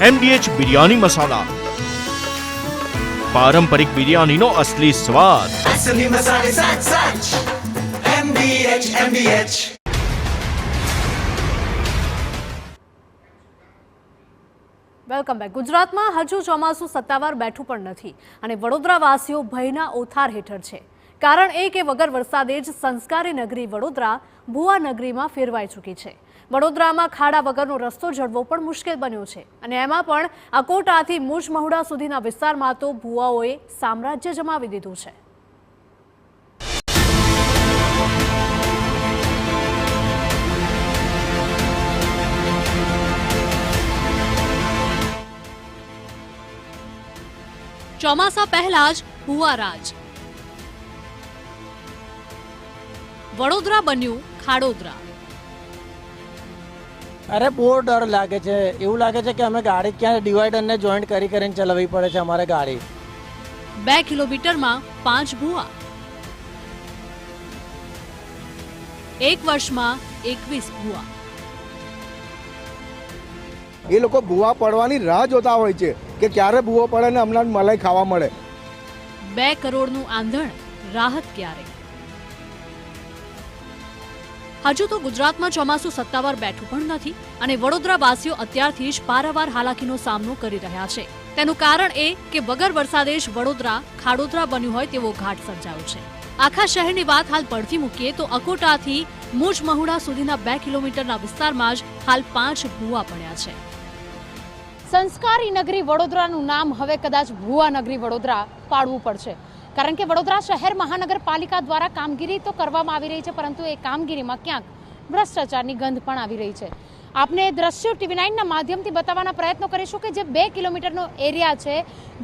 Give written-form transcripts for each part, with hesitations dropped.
MDH biryani મસાલા, પારંપરિક બિરયાનીનો અસલી સ્વાદ. असली मसाले सच सच MDH. Welcome back. ગુજરાતમાં હજુ ચોમાસું સત્તાવાર બેઠું પણ નથી અને વડોદરાવાસીઓ ભયના ઓથાર હેઠળ છે. કારણ એ કે વગર વરસાદે જ સંસ્કારી નગરી વડોદરા ભુવા નગરીમાં ફેરવાઈ ચૂકી છે. વડોદરામાં ખાડા વગરનો રસ્તો જડવો પણ મુશ્કેલ બન્યો છે અને એમાં પણ અકોટાથી મુજમહુડા સુધીના વિસ્તારમાં તો ભુવાઓએ સામ્રાજ્ય જમાવી દીધું છે. ચોમાસા પહેલા જ ભુવારાજ. વડોદરા બન્યું ખાડોદરા. અરે બહુ ડર લાગે છે. એવું લાગે છે કે અમે ગાડી ક્યાં ડિવાઈડરને જોઈન્ટ કરીને ચલાવવી પડે છે અમારે ગાડી. 2 કિલોમીટરમાં 5 ભુવા, એક વર્ષમાં 21 ભુવા. એ લોકો ભૂવા પડવાની રાહ જોતા હોય છે કે ક્યારે ભૂવો પડે ને હમણાં મલાઈ ખાવા મળે. 2 કરોડનું આંધણ, રાહત ક્યારે? હજુ તો ગુજરાતમાં ચોમાસું સત્તાવાર બેઠું પણ નથી અને વડોદરાવાસીઓ અત્યારથી જ પારાવાર હાલાકીનો સામનો કરી રહ્યા છે. તેનું કારણ એ કે વગર વરસાદે જ વડોદરા ખાડોદરા બન્યું હોય તેવો ઘાટ સર્જાયો છે. આખા શહેરની વાત હાલ પડતી મૂકીએ તો અકોટાથી મુજમહુડા સુધીના 2 કિલોમીટરના વિસ્તારમાં જ હાલ 5 ભુવા પડ્યા છે. સંસ્કારી નગરી વડોદરાનું નામ હવે કદાચ ભુવા નગરી વડોદરા પાડવું પડશે, કારણ કે વડોદરા શહેર મહાનગરપાલિકા દ્વારા કામગીરી તો કરવામાં આવી રહી છે, પરંતુ એ કામગીરીમાં ક્યાંક ભ્રષ્ટાચારની ગંધ પણ આવી રહી છે. આપને દ્રશ્યો TV9ના માધ્યમથી બતાવવાના પ્રયત્નો કરીશું કે જે 2 કિલોમીટરનો એરિયા છે,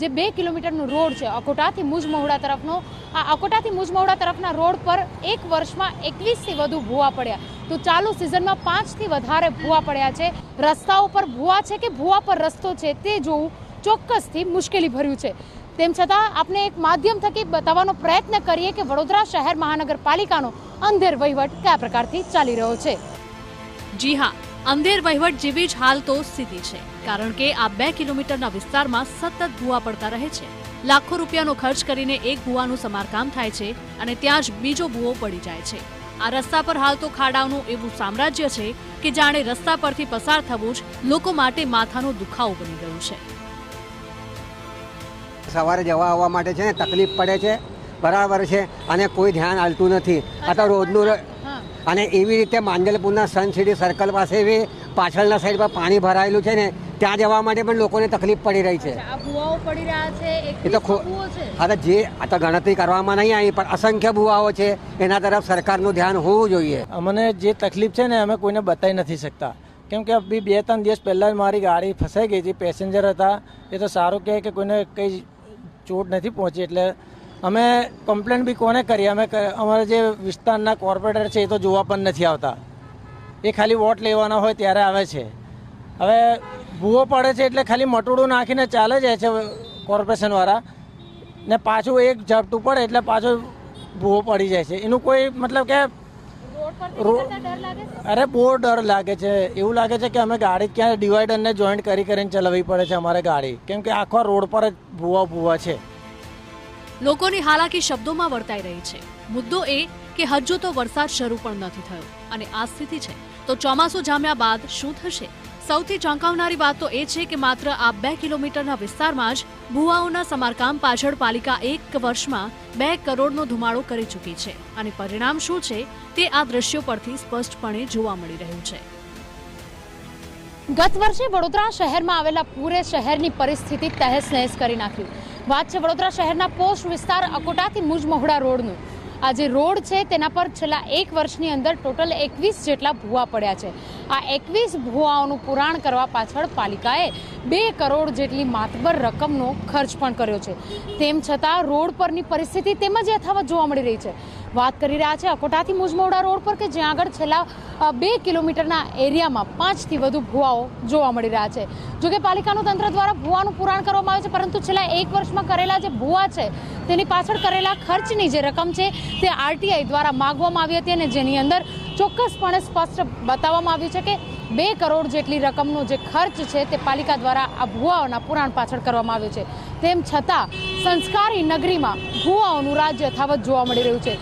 જે 2 કિલોમીટરનો રોડ છે અકોટાથી મુજમહુડા તરફનો, આ અકોટાથી મુજમહુડા તરફના રોડ પર એક વર્ષમાં 21થી વધુ ભુવા પડ્યા. તો ચાલુ સિઝનમાં 5થી વધારે ભુવા પડ્યા છે. રસ્તાઓ પર ભુવા છે કે ભુવા પર રસ્તો છે તે જોવું ચોક્કસથી મુશ્કેલી ભર્યું છે. તેમ છતાં આપણે એક માધ્યમ થકી બતાવવાનો પ્રયત્ન કરીએ કે વડોદરા શહેર મહાનગરપાલિકાનો અંધેર વહીવટ કયા પ્રકારથી ચાલી રહ્યો છે. જી હા, અંધેર વહીવટ જેવી જ હાલ તો સ્થિતિ છે, કારણ કે આ 2 કિલોમીટરના વિસ્તારમાં સતત ભુવા પડતા રહે છે. લાખો રૂપિયાનો ખર્ચ કરીને એક ભુવાનું સમારકામ થાય છે અને ત્યાં જ બીજો ભુવો પડી જાય છે. આ રસ્તા પર હાલ તો ખાડાઓનું એવું સામ્રાજ્ય છે કે જાણે રસ્તા પરથી પસાર થવું જ લોકો માટે માથાનો દુખાવો બની ગયું છે. સવારે જવા આવવા માટે છે ને તકલીફ પડે છે, બરાબર છે, અને કોઈ ધ્યાન આલતું નથી. આ તો રોજનું અને એવી રીતે માંજલપુરના સન સિટી સર્કલ પાસે બી પાછળના સાઈડ પર પાણી ભરાયેલું છે ને ત્યાં જવા માટે પણ લોકોને તકલીફ પડી રહી છે. એ તો હા, જે આ તો ગણતરી કરવામાં નહીં આવી, પણ અસંખ્ય ભુવાઓ છે, એના તરફ સરકારનું ધ્યાન હોવું જોઈએ. અમને જે તકલીફ છે ને અમે કોઈને બતાવી નથી શકતા, કેમ કે અભી 2-3 દિવસ પહેલાં જ મારી ગાડી ફસાઈ ગઈ હતી. પેસેન્જર હતા, એ તો સારું કહે કે કોઈને કંઈ ચોટ નથી પહોંચી, એટલે અમે કમ્પ્લેન બી કોને કરી. અમારા જે વિસ્તારના કોર્પોરેટર છે એ તો જોવા પણ નથી આવતા. એ ખાલી વોટ લેવાના હોય ત્યારે આવે છે. હવે ભૂવો પડે છે એટલે ખાલી મટોડું નાખીને ચાલે જાય છે કોર્પોરેશનવાળા, ને પાછું એક ઝપટું પડે એટલે પાછો ભૂવો પડી જાય છે. એનું કોઈ મતલબ કે અરે બહુ ડર લાગે છે. એવું લાગે છે કે અમે ગાડી ક્યાં ડિવાઈડરને જોઈન્ટ કરીને ચલાવવી પડે છે અમારે ગાડી, કેમ કે આખા રોડ પર જ ભૂવા છે. લોકોની હાલાકી શબ્દોમાં વર્તાઈ રહી છે. મુદ્દો એ કે હજુ તો વરસાદ શરૂ પણ નથી થયો અને આ સ્થિતિ છે તો ચોમાસું જામ્યા બાદ શું થશે? સૌથી ચોંકાવનારી વાત તો એ છે કે માત્ર આ 2 કિલોમીટરના વિસ્તારમાં જ ભુવાઓના સમારકામ પાછળ પાલિકા એક વર્ષમાં 2 કરોડનો ધુમાડો કરી ચૂકી છે અને પરિણામ શું છે તે આ દ્રશ્યો પરથી સ્પષ્ટપણે જોવા મળી રહ્યું છે. ગત વર્ષે વડોદરા શહેરમાં આવેલા પૂરે શહેરની પરિસ્થિતિ તહેસ નહેસ કરી નાખ્યું. વાત છે વડોદરા શહેરના પોસ્ટ વિસ્તાર અકોટાથી મુજમહુડા રોડનું. આ જે રોડ છે તેના પર છેલ્લા 1 વર્ષની અંદર ટોટલ 21 જેટલા ભુવા પડ્યા છે. આ 21 ભુવાઓનું પુરાણ કરવા પાછળ પાલિકાએ 2 કરોડ જેટલી માતબર રકમનો ખર્ચ પણ કર્યો છે. તેમ છતાં રોડ પરની પરિસ્થિતિ તેમ જ યથાવત જોવા મળી રહી છે. વાત કરી રહ્યા છે અકોટાથી મુજમહુડા રોડ પર કે જ્યાં આગળ છેલ્લા 2 કિલોમીટરના એરિયામાં 5થી વધુ ભુવાઓ જોવા મળી રહ્યા છે. જોકે પાલિકાનું તંત્ર દ્વારા ભુવાનું પુરાણ કરવામાં આવે છે, પરંતુ છેલ્લા 1 વર્ષમાં કરેલા જે ભુવા છે તેની પાછળ કરેલા ખર્ચની જે રકમ છે તે RTI દ્વારા માંગવામાં આવી હતી અને જેની અંદર ચોક્કસપણે સ્પષ્ટ બતાવવામાં આવ્યું છે કે 2 કરોડ જેટલી રકમનો જે ખર્ચ છે તે પાલિકા દ્વારા આ ભુવાઓના પુરાણ પાછળ કરવામાં આવ્યો છે. તેમ છતાં સંસ્કારી નગરીમાં ભુવાઓનું રાજ યથાવત જોવા મળી રહ્યું છે.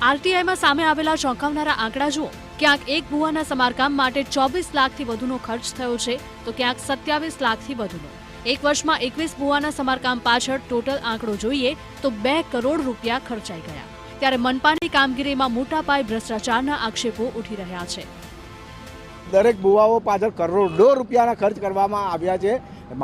આરટીઆઈમાં સામે આવેલા ચોંકાવનારા આંકડા જુઓ. ક્યાંક એક ભુવાના સમારકામ માટે 24 લાખથી વધુનો ખર્ચ થયો છે તો ક્યાંક 27 લાખથી વધુનો. એક વર્ષમાં 21 ભુવાના સમારકામ પાછળ ટોટલ આંકડો જોઈએ તો 2 કરોડ રૂપિયા ખર્ચાઈ ગયા. ત્યારે મનપાની કામગીરીમાં મોટા પાયે ભ્રષ્ટાચારના આક્ષેપો ઉઠી રહ્યા છે. દરેક ભુવાઓ પાછળ કરોડો રૂપિયાના ખર્ચ કરવામાં આવ્યા છે.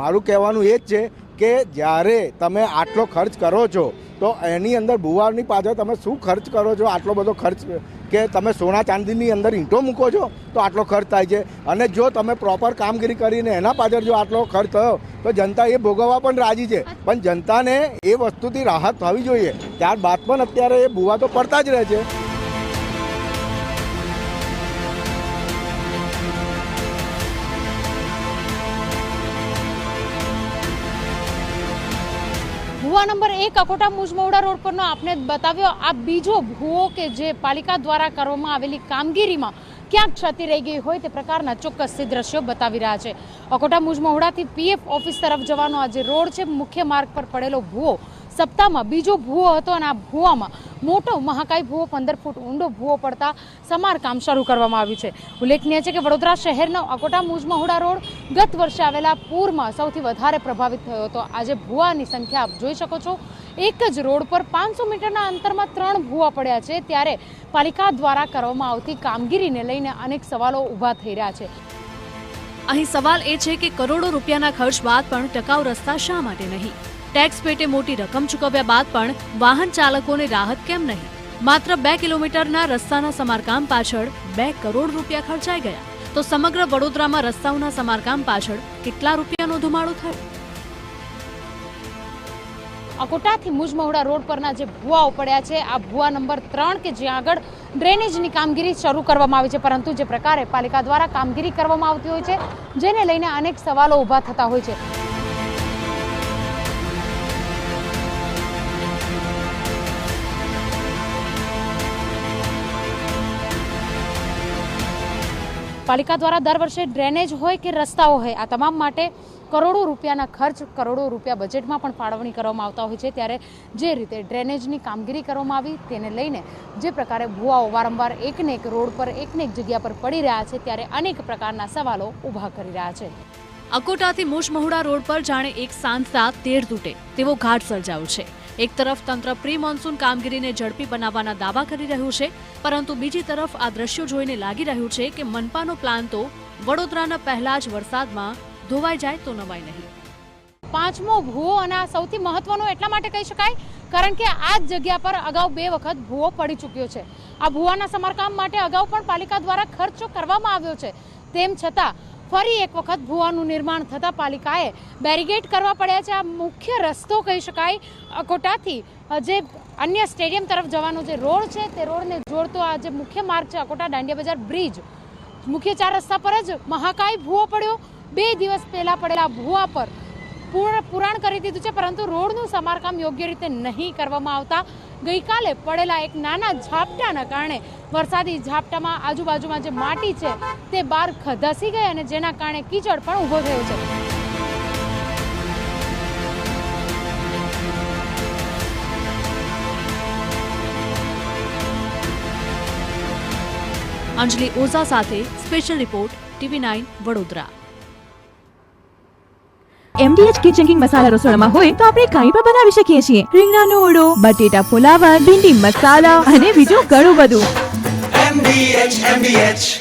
મારું કહેવાનું એ જ છે કે જ્યારે તમે આટલો ખર્ચ કરો છો તો એની અંદર ભુવાની પાછળ તમે શું ખર્ચ કરો છો? આટલો બધો ખર્ચ કે તમે સોના ચાંદીની અંદર ઈંટો મૂકો છો તો આટલો ખર્ચ થાય છે. અને જો તમે પ્રોપર કામગીરી કરીને એના પાછળ જો આટલો ખર્ચ થયો તો જનતા એ ભોગવવા પણ રાજી છે. પણ જનતાને એ વસ્તુથી રાહત થવી જોઈએ. ત્યારબાદ પણ અત્યારે એ ભુવા તો પડતા જ રહે છે. ભુવા નંબર 1 અકોટા મુજમોડા રોડ પરનો આપને બતાવ્યો આ બીજો ભુવો કે જે પાલિકા દ્વારા કરવામાં આવેલી કામગીરીમાં ક્યાંક ક્ષતિ રહી ગઈ હોય તે પ્રકારના ચોક્કસ દ્રશ્યો બતાવી રહ્યા છે. અકોટા મુજમોડાથી પીએફ ઓફિસ તરફ જવાનો આ જે રોડ છે, મુખ્ય માર્ગ પર પડેલો ભુવો સપ્તાહમાં બીજો ભુવો હતો અને આ ભુવામાં મોટો મહાકાય ભુવો 15 ફૂટ ઊંડો ભુવો પડતા સમારકામ શરૂ કરવામાં આવ્યું છે. ઉલ્લેખનીય છે કે વડોદરા શહેરનો અકોટા મુજમહોડા રોડ ગત વર્ષે આવેલા પૂરમાં સૌથી વધારે પ્રભાવિત થયો હતો. આજે ભુવાની સંખ્યા આપ જોઈ શકો છો. એક જ રોડ પર 500 મીટરના અંતરમાં 3 ભુવા પડ્યા છે. ત્યારે પાલિકા દ્વારા કરવામાં આવતી કામગીરીને લઈને અનેક સવાલો ઊભા થઈ રહ્યા છે. અહીં સવાલ એ છે કે કરોડો રૂપિયાના ખર્ચ બાદ પણ ટકાઉ રસ્તા શા માટે નહીં? ટેક્સ પેટે મોટી રકમ ચૂકવ્યા બાદ પણ વાહન ચાલકોને રાહત કેમ નહીં? માત્ર 2 કિલોમીટરના રસ્તાના સમારકામ પાછળ 2 કરોડ રૂપિયા ખર્ચાઈ ગયા તો સમગ્ર વડોદરામાં રસ્તાઓના સમારકામ પાછળ કેટલા રૂપિયાનો ધુમાડો થયો? અકોટાથી મુજમહોડા રોડ પરના જે ભુવાઓ પડ્યા છે, આ ભુવા નંબર 3 કે જ્યાં આગળ ડ્રેનેજની કામગીરી શરૂ કરવામાં આવી છે, પરંતુ જે પ્રકારે પાલિકા દ્વારા કામગીરી કરવામાં આવતી હોય છે જેને લઈને અનેક સવાલો ઊભા થતા હોય છે. પાલિકા દ્વારા દર વર્ષે ડ્રેનેજ હોય કે રસ્તાઓ હોય આ તમામ માટે કરોડો રૂપિયાના ખર્ચ, કરોડો રૂપિયા બજેટમાં પણ ફાળવણી કરવામાં આવતા હોય છે. ત્યારે જે રીતે ડ્રેનેજની કામગીરી કરવામાં આવી તેને લઈને જે પ્રકારે ભુવાઓ વારંવાર એકને એક રોડ પર એકને એક જગ્યા પર પડી રહ્યા છે ત્યારે અનેક પ્રકારના સવાલો ઊભા કરી રહ્યા છે. અકોટાથી મુજમહોડા રોડ પર જાણે એક સાંજતા તેર તૂટે તેવો ઘાટ સર્જાયો છે. એક તરફ તંત્ર પ્રી મોન્સૂન કામગીરીને ઝડપી બનાવવાના દાવા કરી રહ્યું છે, પરંતુ બીજી તરફ આ દ્રશ્યો જોઈને લાગી રહ્યું છે કે મનપાનો પ્લાન તો વડોદરાના પહેલા જ વરસાદમાં ધોવાઈ જાય તો નવાય નહીં. 5મો ભુવો અને આ સૌથી મહત્વનો એટલા માટે કહી શકાય કારણ કે આ જ જગ્યા પર અગાઉ 2 વખત ભુવો પડી ચૂક્યો છે. આ ભુવાના સમારકામ માટે અગાઉ પણ પાલિકા દ્વારા ખર્ચ કરવામાં આવ્યો છે. તેમ છતાં ફરી એક વખત ભુવાનું નિર્માણ થતા પાલિકાએ બેરીગેડ કરવા પડ્યા છે. આ મુખ્ય રસ્તો કહી શકાય અકોટાથી જે અન્ય સ્ટેડિયમ તરફ જવાનો જે રોડ છે તે રોડને જોડતો આ જે મુખ્ય માર્ગ છે અકોટા દાંડિયા બજાર બ્રિજ, મુખ્ય 4 રસ્તા પર જ મહાકાય ભુવો પડ્યો. 2 દિવસ પહેલા પડેલા ભુવા પર પુરાણ કરી દીધું છે, પરંતુ રોડનું સમારકામ યોગ્ય રીતે નહીં કરવામાં આવતા ગઈકાલે પડેલા એક નાના ઝાપટાના કારણે વરસાદી ઝાપટામાં આજુબાજુમાં જે માટી છે તે બહાર ધસી ગઈ અને જેના કારણે કીચડ પણ ઊભો થયો છે. અંજલિ ઓઝા સાથે special report TV9 Vadodara. MDH kitchen king masala રસોડામાં હોય તો આપણે કંઈ પણ બનાવી શકીએ છીએ. રીંગણાનો ઓળો, બટેટા ફુલાવર, ભીંડી મસાલા અને બીજું ઘણું બધું. MDH